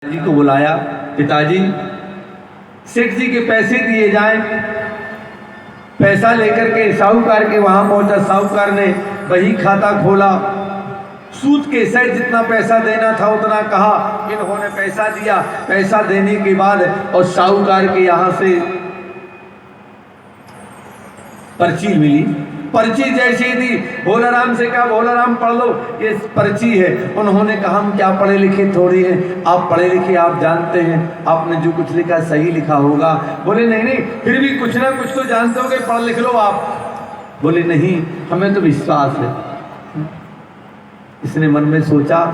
जी को बुलाया, पिताजी सेठ जी के पैसे दिए जाएं। पैसा लेकर के साहूकार के वहां पहुंचा। साहूकार ने वही खाता खोला, सूद के सहित जितना पैसा देना था उतना कहा। इन्होंने पैसा दिया। पैसा देने के बाद और साहूकार के यहाँ से पर्ची मिली। पर्ची जैसे ही दी, भोलाराम से कहा भोलाराम पढ़ लो, ये पर्ची है। उन्होंने कहा हम क्या पढ़े लिखे थोड़ी हैं, आप पढ़े लिखे, आप जानते हैं आपने जो कुछ लिखा सही लिखा होगा। बोले नहीं नहीं, फिर भी कुछ ना कुछ तो जानते होगे, पढ़ लिख लो आप। बोले नहीं, हमें तो विश्वास है। इसने मन में सोचा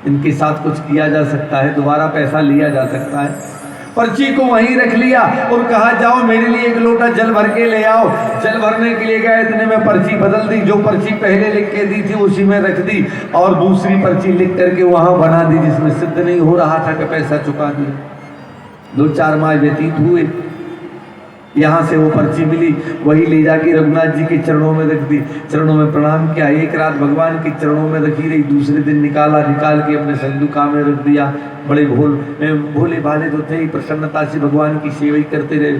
इनके साथ कुछ किया जा सकता है, दोबारा पैसा लिया जा सकता है। पर्ची को वहीं रख लिया और कहा जाओ मेरे लिए एक लोटा जल भर के ले आओ। जल भरने के लिए गए, इतने में पर्ची बदल दी। जो पर्ची पहले लिख के दी थी उसी में रख दी और दूसरी पर्ची लिख करके वहां बना दी जिसमें सिद्ध नहीं हो रहा था कि पैसा चुका दिया। 2-4 माह व्यतीत हुए, यहाँ से वो पर्ची मिली, वही ले जाके रघुनाथ जी के चरणों में रख दी। चरणों में प्रणाम किया। एक रात भगवान के चरणों में रखी रही। दूसरे दिन निकाल के अपने संदूका में रख दिया। बड़े भोले भाले तो थे ही, प्रसन्नता से भगवान की सेवा ही करते रहे।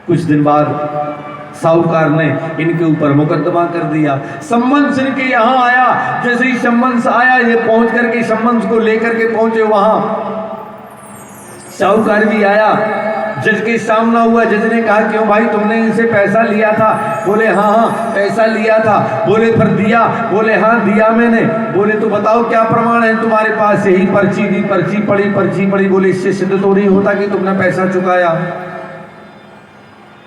कुछ दिन बाद साहूकार ने इनके ऊपर मुकदमा कर दिया। सम्मन्स इनके यहाँ आया। जैसे ही सम्मन्स आया, ये पहुंच करके सम्मन्स को लेकर के पहुंचे वहां। साहूकार भी आया, जज के सामना हुआ। जज ने कहा क्यों भाई तुमने इनसे पैसा लिया था? बोले हाँ पैसा लिया था। बोले फिर दिया? बोले हाँ दिया मैंने। बोले तो बताओ क्या प्रमाण है तुम्हारे पास? यही पर्ची दी, पर्ची पड़ी। बोले इससे सिद्ध तो नहीं होता कि तुमने पैसा चुकाया।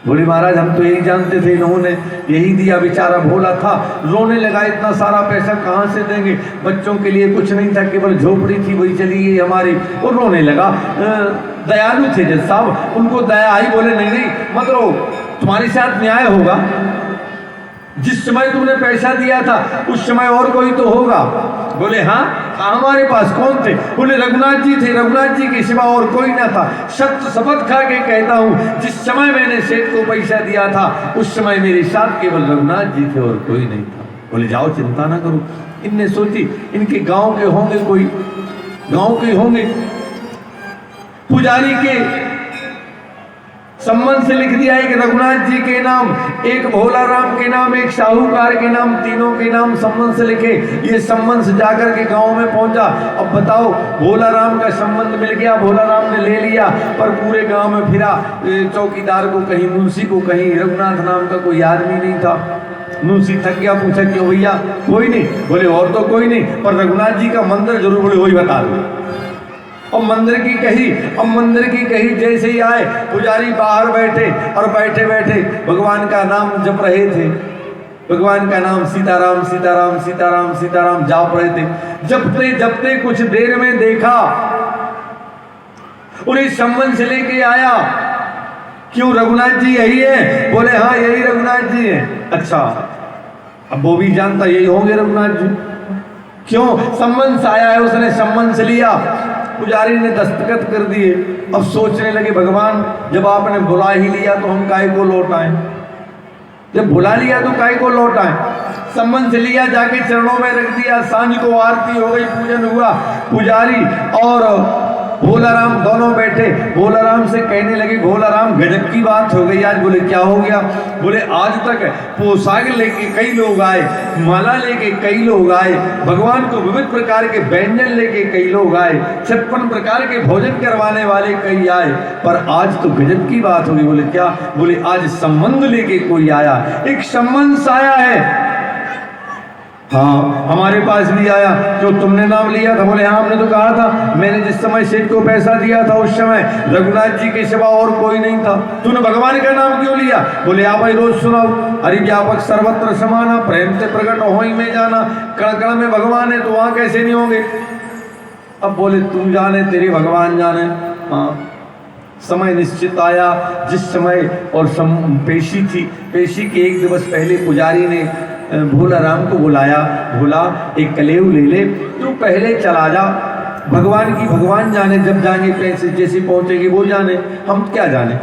बोले महाराज हम तो यही जानते थे, इन्होंने यही दिया। बेचारा भोला था, रोने लगा। इतना सारा पैसा कहाँ से देंगे? बच्चों के लिए कुछ नहीं था, केवल झोपड़ी थी वही चली गई हमारी। और रोने लगा। दयालु थे जज साहब, उनको दया आई। बोले नहीं मत रो, तुम्हारे साथ न्याय होगा। जिस समय तुमने पैसा दिया था उस समय और कोई तो होगा। बोले हाँ हमारे पास कौन थे? बोले रघुनाथ जी थे, रघुनाथ जी के सिवा और कोई ना था। सत्य शपथ खा के कहता हूँ, जिस समय मैंने सेठ को पैसा दिया था उस समय मेरे साथ केवल रघुनाथ जी थे और कोई नहीं था। बोले जाओ चिंता ना करो। इनने सोची इनके गांव के होंगे, कोई गांव के होंगे। पुजारी के सम्मन से लिख दिया, एक रघुनाथ जी के नाम, एक भोलाराम के नाम, एक साहूकार के नाम, तीनों के नाम सम्मन से लिखे। ये सम्मन से जाकर के गांव में पहुंचा। अब बताओ भोलाराम का संबंध मिल गया, भोलाराम ने ले लिया। पर पूरे गांव में फिरा, चौकीदार को कहीं, मुंशी को कहीं, रघुनाथ नाम का कोई आदमी नहीं था। मुंशी थक गया, पूछा क्यों भैया? कोई नहीं। बोले और तो कोई नहीं, पर रघुनाथ जी का मंदिर जरूर। बोले वही बता दो। और मंदिर की कही जैसे ही आए, पुजारी बाहर बैठे और बैठे बैठे भगवान का नाम जप रहे थे। भगवान का नाम सीताराम सीताराम सीताराम सीताराम जाप रहे थे। जपते कुछ देर में देखा उन्हें सम्मन से लेके आया। क्यों रघुनाथ जी यही है? बोले हाँ यही रघुनाथ जी है। अच्छा, अब वो भी जानता यही होंगे रघुनाथ जी। क्यों? सम्मन से आया है, उसने सम्मन से लिया। पुजारी ने दस्तखत कर दिए। अब सोचने लगे भगवान जब आपने बुला ही लिया तो हम काहे को लौटाएं? जब बुला लिया तो काहे को लौटाएं? सम्मन से लिया, जाके चरणों में रख दिया। सांझ को आरती हो गई, पूजन हुआ। पुजारी और भोलाराम दोनों बैठे। भोलाराम से कहने लगे भोलाराम गजब की बात हो गई आज। बोले क्या हो गया? बोले आज तक पोशाक लेके कई लोग आए, माला लेके कई लोग आए, भगवान को विविध प्रकार के व्यंजन लेके कई लोग आए, 56 प्रकार के भोजन करवाने वाले कई आए, पर आज तो गजब की बात होगी। बोले क्या? बोले आज संबंध लेके कोई आया, एक संबंध आया है। हाँ हमारे पास भी आया। जो तुमने नाम लिया था? बोले हाँ हमने तो कहा था, मैंने जिस समय सेठ को पैसा दिया था उस समय रघुनाथ जी के सिवा और कोई नहीं था। तूने भगवान का नाम क्यों लिया? बोले आप भाई रोज सुनाओ, हरि व्यापक सर्वत्र समाना, प्रेम से प्रकट हो ही में जाना। कण कण में भगवान है तो वहां कैसे नहीं होंगे? अब बोले तुम जाने, तेरे भगवान जाने। हाँ समय निश्चित आया, जिस समय और पेशी थी, पेशी के 1 दिवस पहले पुजारी ने भोलाराम को बुलाया। भोला एक कलेव ले ले, तू पहले चला जा। भगवान की भगवान जाने, जब जाएंगे पैसे जैसे पहुंचेंगे वो जाने, हम क्या जाने।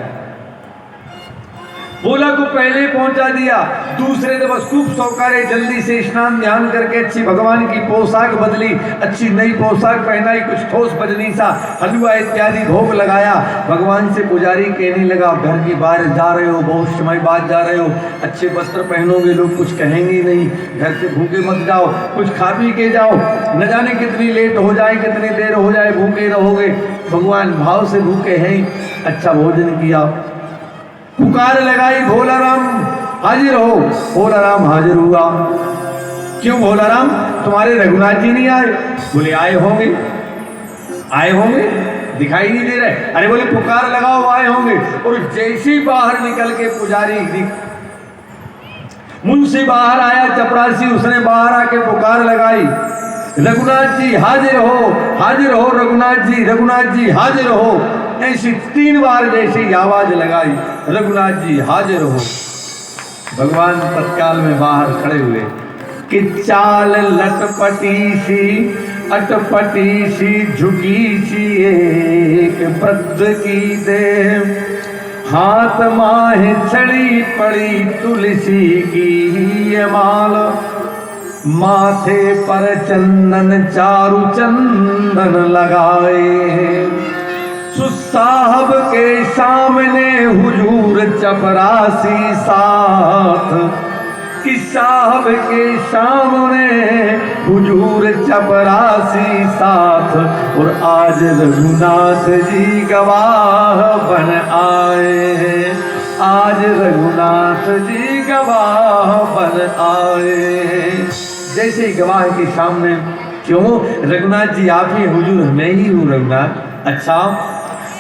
बोला को पहले पहुंचा दिया, दूसरे दिवस खूब सौकारे जल्दी से स्नान ध्यान करके अच्छी भगवान की पोशाक बदली, अच्छी नई पोशाक पहनाई, कुछ ठोस बजनी सा हलवा इत्यादि भोग लगाया। भगवान से पुजारी कहने लगा, घर की बाहर जा रहे हो, बहुत समय बाद जा रहे हो, अच्छे वस्त्र पहनोगे, लोग कुछ कहेंगे नहीं, घर से भूखे मत जाओ, कुछ खा पी के जाओ, न जाने कितनी लेट हो जाए, कितनी देर हो जाए, भूखे रहोगे। भगवान भाव से भूखे हैं, अच्छा भोजन किया, पुकार लगाई, भोला राम हाजिर हो। भोला राम हाजिर हुआ। क्यों भोला राम, तुम्हारे रघुनाथ जी नहीं आए? बोले आए होंगे, आए होंगे, दिखाई नहीं दे रहे। अरे बोले पुकार लगाओ, आए होंगे। और जैसे बाहर निकल के पुजारी मुंशी बाहर आया, चपरासी, उसने बाहर आके पुकार लगाई, रघुनाथ जी हाजिर हो, हाजिर हो, रघुनाथ जी हाजिर हो। ऐसी 3 बार जैसी आवाज लगाई, रघुनाथ जी हाजिर हो। भगवान तत्काल में बाहर खड़े हुए कि चाल लटपटी सी अटपटी सी झुकी सी एक वृद्ध की देह, हाथ माहे छड़ी पड़ी तुलसी की ये माल, माथे पर चंदन चारु चंदन लगाए, साहब के सामने हुजूर चपरासी साथ, कि साहब के सामने हुजूर चपरासी साथ, और आज रघुनाथ जी गवाह बन आए हैं, आज रघुनाथ जी गवाह बन आए हैं। जैसे ही गवाह के सामने, क्यों रघुनाथ जी आप ही हुजूर? मैं ही हूँ रघुनाथ। अच्छा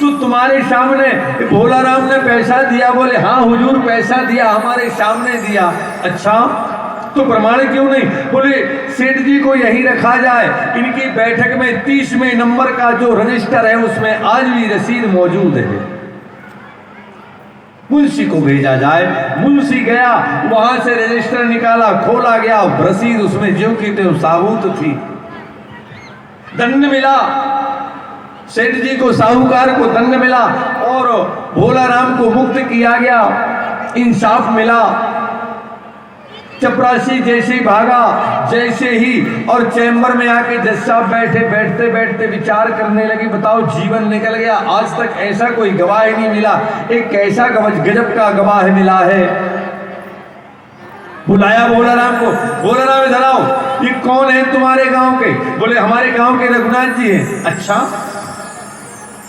तो तुम्हारे सामने भोला राम ने पैसा दिया? बोले हाँ हुजूर पैसा दिया, हमारे सामने दिया। अच्छा तो प्रमाण क्यों नहीं? बोले सेठ जी को यहीं रखा जाए, इनकी बैठक में 30वें नंबर का जो रजिस्टर है उसमें आज भी रसीद मौजूद है, मुंशी को भेजा जाए। मुंशी गया, वहां से रजिस्टर निकाला, खोला गया, रसीद उसमें ज्यों की त्यों साबूत थी। दंड मिला सेठ जी को, साहूकार को दंड मिला और भोला राम को मुक्त किया गया, इंसाफ मिला। चपरासी जैसे ही भागा, जैसे ही और चैम्बर में आके जज साहब बैठे, बैठते बैठते विचार करने लगे, बताओ जीवन निकल गया, आज तक ऐसा कोई गवाह नहीं मिला, एक कैसा गजब का गवाह मिला है। बुलाया भोला राम को, भोला राम इधर आओ, ये कौन है तुम्हारे गांव के? बोले हमारे गांव के रघुनाथ जी हैं। अच्छा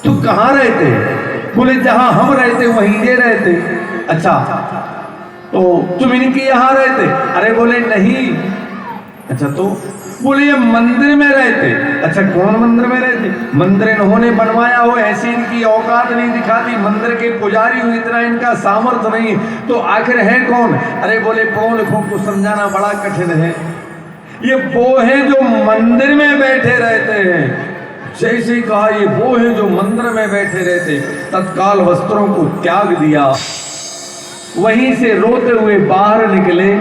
तू कहाँ रहते? बोले जहां हम रहते वहीं ये रहते। अच्छा तो तुम इनकी यहाँ रहते? अरे बोले नहीं। अच्छा तो? बोले ये मंदिर में रहते। अच्छा कौन मंदिर में रहते? मंदिर इन्होंने बनवाया हो, ऐसी इनकी औकात नहीं दिखाती, मंदिर के पुजारी हो, इतना इनका सामर्थ्य नहीं, तो आखिर है कौन? अरे बोले पढ़ो लिखो को समझाना बड़ा कठिन है, ये वो है जो मंदिर में बैठे रहते हैं। जैसे ही कहा ये वो है जो मंदिर में बैठे रहते, तत्काल वस्त्रों को त्याग दिया, वहीं से रोते हुए बाहर निकले।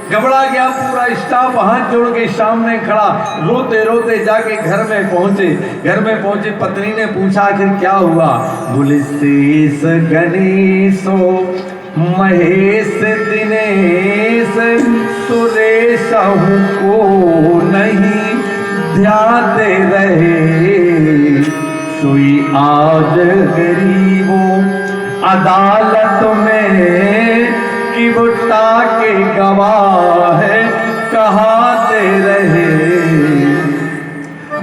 घबरा गया पूरा स्टाफ, हाथ जोड़ के सामने खड़ा, रोते रोते जाके घर में पहुंचे। घर में पहुंचे, पत्नी ने पूछा आखिर क्या हुआ? बोले शेष गणेशो महेश दिनेश सुरेश को नहीं ध्याते रहे, सोई आज गरीबों अदालत में कि बुट्टा के गवाह कहाते रहे,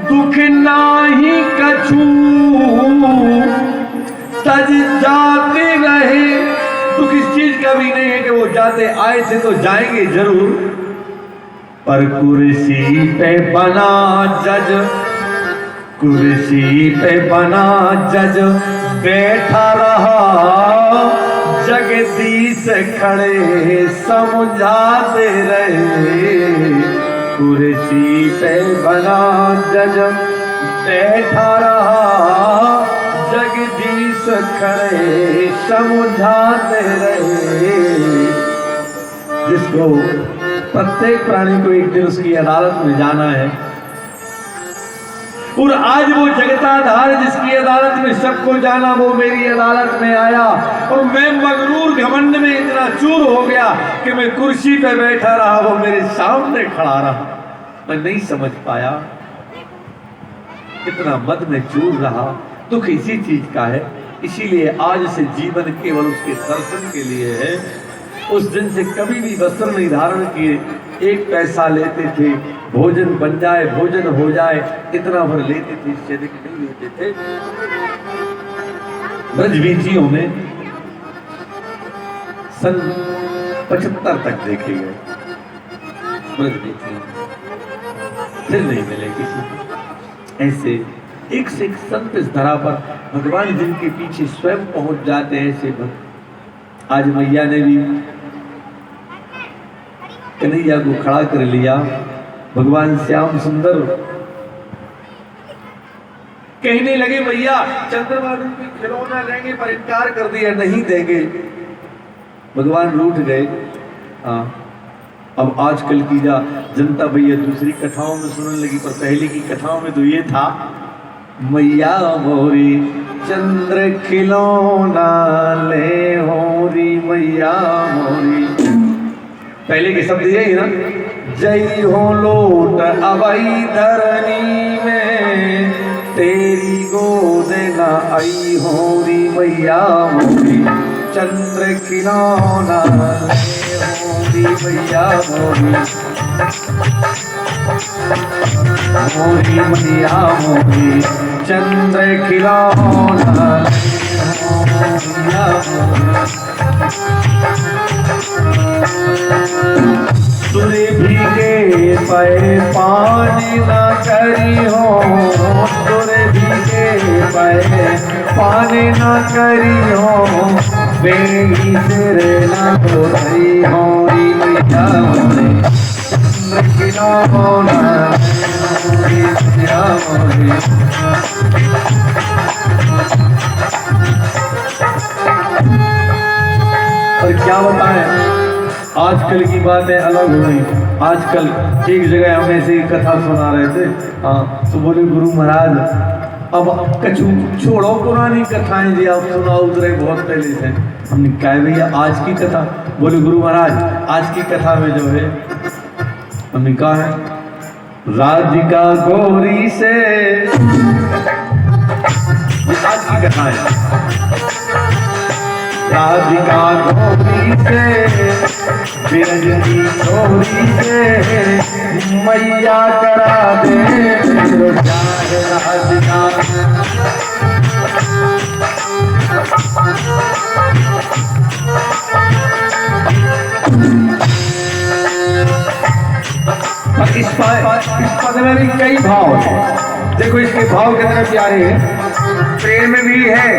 दुख नाही कछू तज जाते रहे। दुख इस चीज का भी नहीं है कि वो जाते आए थे तो जाएंगे जरूर, पर कुर्सी पे बना जज, कुर्सी पे बना जज बैठा रहा, जगदीश खड़े समझाते रहे। कुर्सी पे बना जज बैठा रहा, जगदीश खड़े समझाते रहे। जिसको प्रत्येक प्राणी को एक दिन उसकी अदालत में जाना है, और आज वो जगताधार जिसकी अदालत में सबको जाना, वो मेरी अदालत में आया और मैं मगरूर घमंड में इतना चूर हो गया कि मैं कुर्सी पे बैठा रहा, वो मेरे सामने खड़ा रहा। मैं नहीं समझ पाया, इतना मद में चूर रहा। दुख इसी चीज का है, इसीलिए आज से जीवन केवल उसके दर्शन के लिए है। उस दिन से कभी भी वस्त्र नहीं धारण किए, 1 पैसा लेते थे, भोजन बन जाए, भोजन हो जाए, इतना भर लेते थे, इससे अधिक नहीं लेते थे। ब्रजवीतियों में सन 75 तक देखे गए ब्रजवीतियों, फिर नहीं मिले किसी को। ऐसे एक से एक संत इस धरा पर भगवान जिनके पीछे स्वयं पहुंच जाते हैं, ऐसे भक्त। आज मैया ने भी कन्हैया को खड़ा कर लिया। भगवान श्याम सुंदर कहने लगे, मैया चंद्रमा रूपी खिलौना लेंगे, पर इनकार कर दिया, नहीं देंगे। भगवान रूठ गए। अब आजकल की जनता भैया दूसरी कथाओं में सुनने लगी, पर पहले की कथाओं में तो ये था, मैया मोरी चंद्र खिलौना ले होरी, मैया मोरी। पहले के शब्द यही ना, जय हो लोट अवई धरनी में, तेरी गोद न आई होरी, मैया मोरी चंद्र खिलौना ले होरी, मैया मोरी, मोरी मैया मोरी चंद्र खिलौना मैया मोरी। तुरे भीगे पे पानी न करी हो, तुरे भीगे पे पानी न करी हो, बेगी तेरे न धोई होरी, मैया मोरी चंद्र खिलौना मैया मोरी। और क्या बताएं, आजकल की बातें अलग हो गई। आजकल एक जगह हम ऐसे ही कथा सुना रहे थे, तो बोले गुरु महाराज अब कछु छोड़ो पुरानी कथाएं जी, आप सुनाओ उतरे बहुत पहले से। हमने कहा भैया आज की कथा? बोले गुरु महाराज आज की कथा में जो है, हमने कहा है राधिका गौरी से, आज की कथा है। राधिका गौरी से, बिरजनी गौरी से, मैया करा दे राधिका। इस पद में भी कई भाव है। देखो इसके भाव कितने प्यारे हैं। प्रेम भी है,